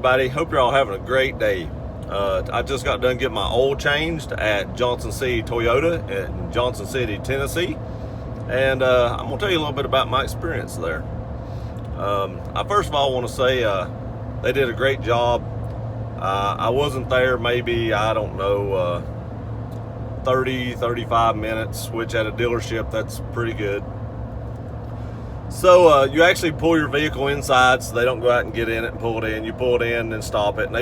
everybody. Hope you're all having a great day. I just got done getting my oil changed at Johnson City Toyota in Johnson City, Tennessee. And I'm going to tell you a little bit about my experience there. I first of all want to say they did a great job. I wasn't there maybe, 35 minutes, which at a dealership, that's pretty good. So you actually pull your vehicle inside, so they don't go out and get in it and pull it in. You pull it in and stop it. And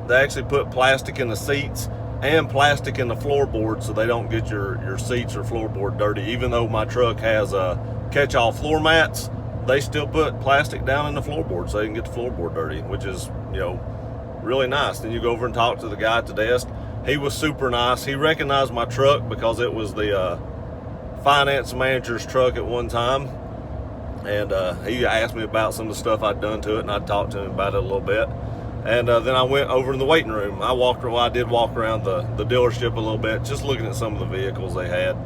they actually put plastic in the seats and plastic in the floorboard, so they don't get your seats or floorboard dirty. Even though my truck has catch-all floor mats, they still put plastic down in the floorboard so they can get the floorboard dirty, which is, really nice. Then you go over and talk to the guy at the desk. He was super nice. He recognized my truck because it was the finance manager's truck at one time. And he asked me about some of the stuff I'd done to it, and I talked to him about it a little bit. And then I went over in the waiting room. I did walk around the dealership a little bit, just looking at some of the vehicles they had.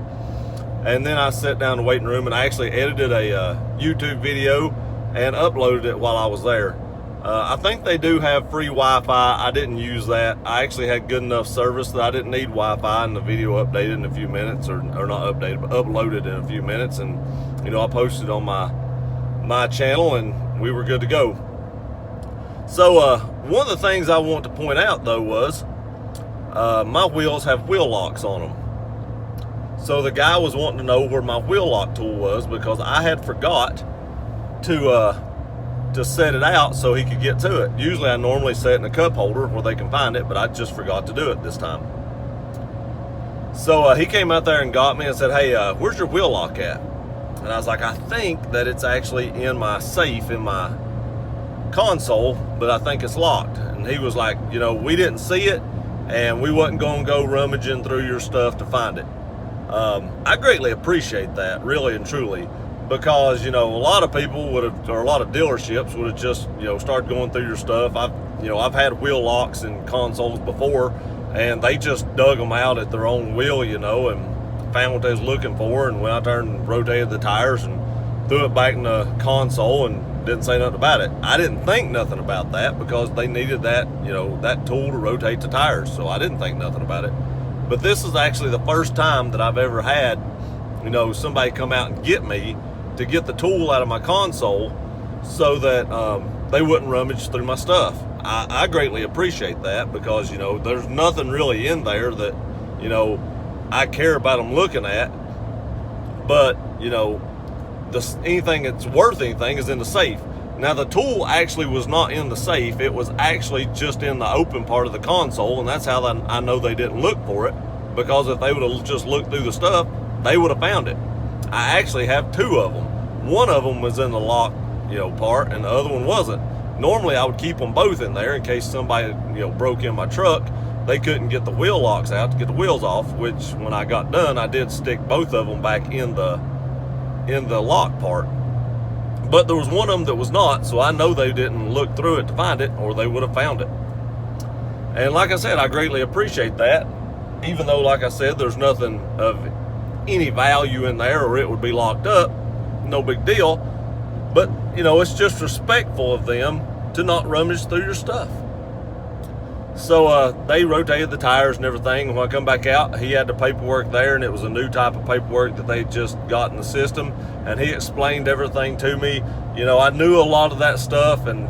And then I sat down in the waiting room, and I actually edited a YouTube video and uploaded it while I was there. I think they do have free Wi-Fi. I didn't use that. I actually had good enough service that I didn't need Wi-Fi, and the video updated in a few minutes, or not updated, but uploaded in a few minutes. And, I posted on my channel, and we were good to go. So one of the things I want to point out though was my wheels have wheel locks on them. So the guy was wanting to know where my wheel lock tool was, because I had forgot to set it out so he could get to it. Usually I normally set it in a cup holder where they can find it, but I just forgot to do it this time. So he came out there and got me and said, "Hey, where's your wheel lock at?" And I was like, "I think that it's actually in my safe in my console, but I think it's locked." And he was like, "We didn't see it, and we wasn't going to go rummaging through your stuff to find it." I greatly appreciate that, really and truly, because, a lot of people would have, or a lot of dealerships would have just, started going through your stuff. I've had wheel locks in consoles before, and they just dug them out at their own wheel, and found what they was looking for, and went out there and rotated the tires and threw it back in the console and didn't say nothing about it. I didn't think nothing about that because they needed that, that tool to rotate the tires, so I didn't think nothing about it. But this is actually the first time that I've ever had, somebody come out and get me to get the tool out of my console so that they wouldn't rummage through my stuff. I greatly appreciate that, because, there's nothing really in there that, I care about them looking at, but anything that's worth anything is in the safe. Now the tool actually was not in the safe. It was actually just in the open part of the console, and that's how I know they didn't look for it, because if they would have just looked through the stuff, they would have found it. I actually have two of them. One of them was in the lock part, and the other one wasn't. Normally I would keep them both in there in case somebody broke in my truck. They couldn't get the wheel locks out to get the wheels off, which when I got done, I did stick both of them back in the lock part. But there was one of them that was not, so I know they didn't look through it to find it, or they would have found it. And like I said, I greatly appreciate that, even though, like I said, there's nothing of any value in there, or it would be locked up. No big deal. But, it's just respectful of them to not rummage through your stuff. So they rotated the tires and everything, and when I come back out, he had the paperwork there, and it was a new type of paperwork that they just got in the system, and he explained everything to me. I knew a lot of that stuff, and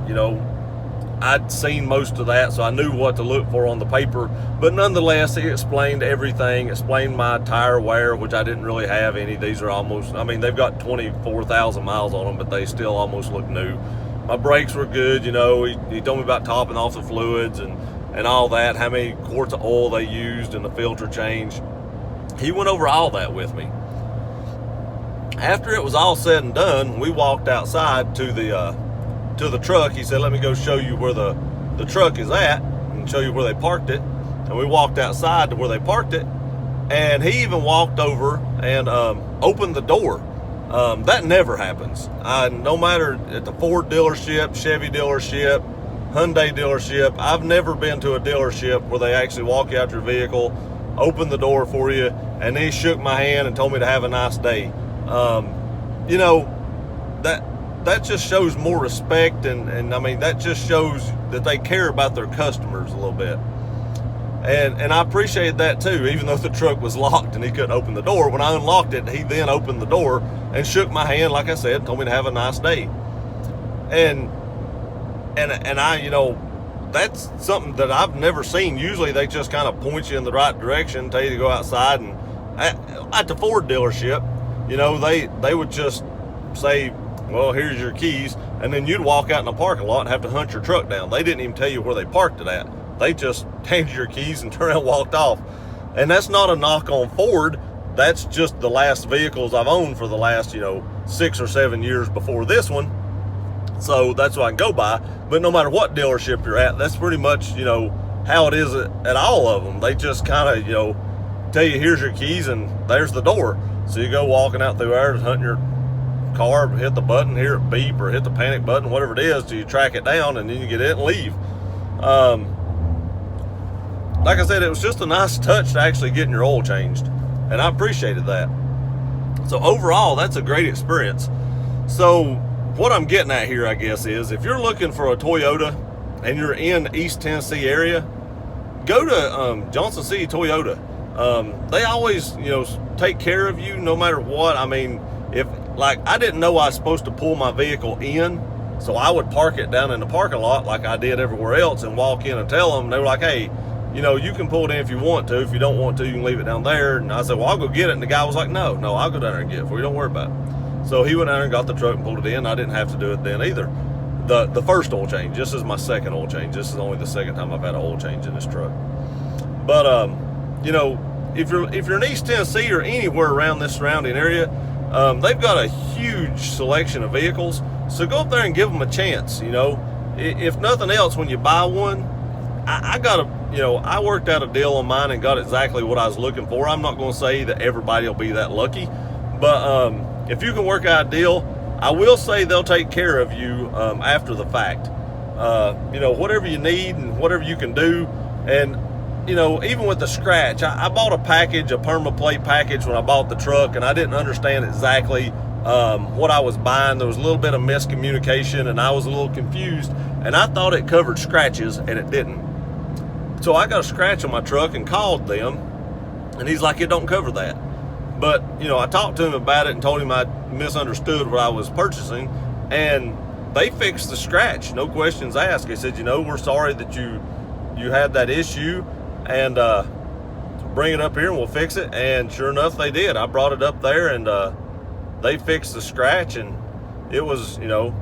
I'd seen most of that, so I knew what to look for on the paper. But nonetheless, he explained everything, explained my tire wear, which I didn't really have any. These are almost, they've got 24,000 miles on them, but they still almost look new. My brakes were good. He told me about topping off the fluids and all that, how many quarts of oil they used and the filter change. He went over all that with me. After it was all said and done, we walked outside to the truck. He said, "Let me go show you where the truck is at and show you where they parked it." And we walked outside to where they parked it, and he even walked over and opened the door. That never happens. No matter at the Ford dealership, Chevy dealership, Hyundai dealership, I've never been to a dealership where they actually walk out your vehicle, open the door for you, and he shook my hand and told me to have a nice day. That that just shows more respect, and I mean, that just shows that they care about their customers a little bit. And I appreciated that too, even though the truck was locked and he couldn't open the door. When I unlocked it, he then opened the door and shook my hand, like I said, told me to have a nice day. And I, you know, that's something that I've never seen. Usually they just kind of point you in the right direction, tell you to go outside. And at the Ford dealership, you know, they would just say, well, here's your keys, and then you'd walk out in the parking lot and have to hunt your truck down. They didn't even tell you where they parked it at. They just handed you your keys and turned around and walked off. And that's not a knock on Ford. That's just the last vehicles I've owned for the last, you know, 6 or 7 years before this one. So that's what I can go by. But no matter what dealership you're at, that's pretty much, you know, how it is at all of them. They just kind of, you know, tell you, here's your keys and there's the door. So you go walking out through there, hunting your car, hit the button, hear it beep, or hit the panic button, whatever it is, till you track it down, and then you get in and leave. Like I said, it was just a nice touch to actually getting your oil changed, and I appreciated that. So overall, that's a great experience. So what I'm getting at here, I guess, is if you're looking for a Toyota and you're in East Tennessee area, go to Johnson City Toyota. They always, you know, take care of you no matter what. I mean, if, like, I didn't know I was supposed to pull my vehicle in, so I would park it down in the parking lot like I did everywhere else and walk in and tell them. They were like, hey, you know, you can pull it in if you want to. If you don't want to, you can leave it down there. And I said, well, I'll go get it. And the guy was like, no, I'll go down there and get it for you. Don't worry about it. So he went down there and got the truck and pulled it in. I didn't have to do it then either. The first oil change, this is my second oil change. This is only the second time I've had an oil change in this truck. But, you know, if you're in East Tennessee or anywhere around this surrounding area, they've got a huge selection of vehicles. So go up there and give them a chance. You know, if nothing else, when you buy one, I got a, you know, I worked out a deal on mine and got exactly what I was looking for. I'm not going to say that everybody will be that lucky, but if you can work out a deal, I will say they'll take care of you after the fact. You know, whatever you need and whatever you can do. And, you know, even with the scratch, I bought a package, a permaplate package when I bought the truck, and I didn't understand exactly what I was buying. There was a little bit of miscommunication, and I was a little confused, and I thought it covered scratches, and it didn't. So I got a scratch on my truck and called them, and he's like, it don't cover that. But, you know, I talked to him about it and told him I misunderstood what I was purchasing, and they fixed the scratch, no questions asked. They said, you know, we're sorry that you had that issue, and bring it up here and we'll fix it. And sure enough, they did. I brought it up there, and they fixed the scratch, and it was, you know,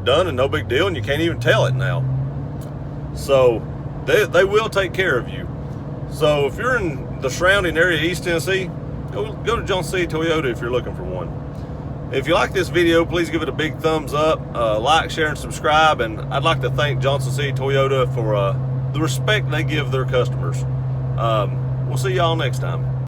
done and no big deal, and you can't even tell it now. So they will take care of you. So if you're in the surrounding area of East Tennessee, go to Johnson City Toyota if you're looking for one. If you like this video, please give it a big thumbs up, like, share, and subscribe. And I'd like to thank Johnson City Toyota for the respect they give their customers. We'll see y'all next time.